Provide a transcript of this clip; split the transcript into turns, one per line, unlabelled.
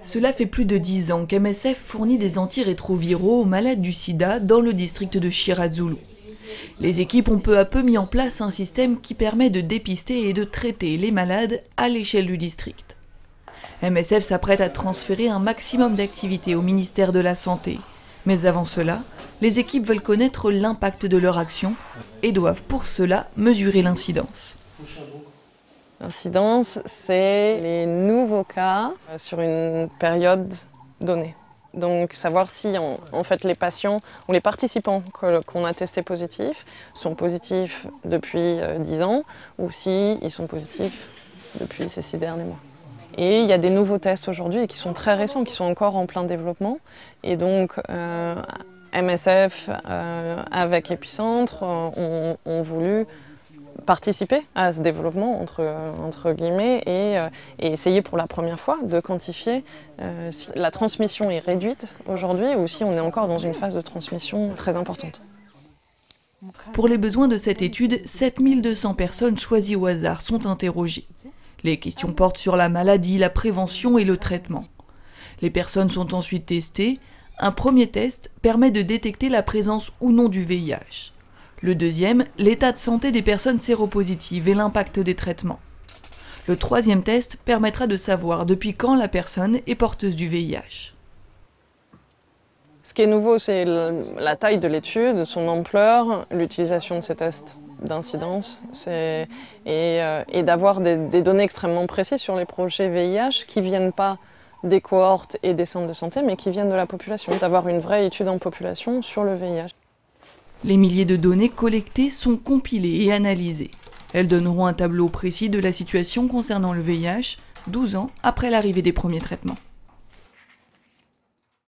Cela fait plus de 10 ans qu'MSF fournit des antirétroviraux aux malades du sida dans le district de Chiradzulu. Les équipes ont peu à peu mis en place un système qui permet de dépister et de traiter les malades à l'échelle du district. MSF s'apprête à transférer un maximum d'activités au ministère de la Santé. Mais avant cela, les équipes veulent connaître l'impact de leur action et doivent pour cela mesurer l'incidence.
L'incidence, c'est les nouveaux cas sur une période donnée. Donc savoir si en fait les patients ou les participants qu'on a testés positifs sont positifs depuis 10 ans ou s'ils sont positifs depuis ces 6 derniers mois. Et il y a des nouveaux tests aujourd'hui qui sont très récents, qui sont encore en plein développement. Et donc MSF avec Epicentre ont voulu participer à ce développement entre guillemets et essayer pour la première fois de quantifier si la transmission est réduite aujourd'hui ou si on est encore dans une phase de transmission très importante.
Pour les besoins de cette étude, 7200 personnes choisies au hasard sont interrogées. Les questions portent sur la maladie, la prévention et le traitement. Les personnes sont ensuite testées. Un premier test permet de détecter la présence ou non du VIH. Le deuxième, l'état de santé des personnes séropositives et l'impact des traitements. Le troisième test permettra de savoir depuis quand la personne est porteuse du VIH.
Ce qui est nouveau, c'est la taille de l'étude, son ampleur, l'utilisation de ces tests d'incidence et d'avoir des données extrêmement précises sur les projets VIH qui ne viennent pas des cohortes et des centres de santé, mais qui viennent de la population, d'avoir une vraie étude en population sur le VIH.
Les milliers de données collectées sont compilées et analysées. Elles donneront un tableau précis de la situation concernant le VIH, 12 ans après l'arrivée des premiers traitements.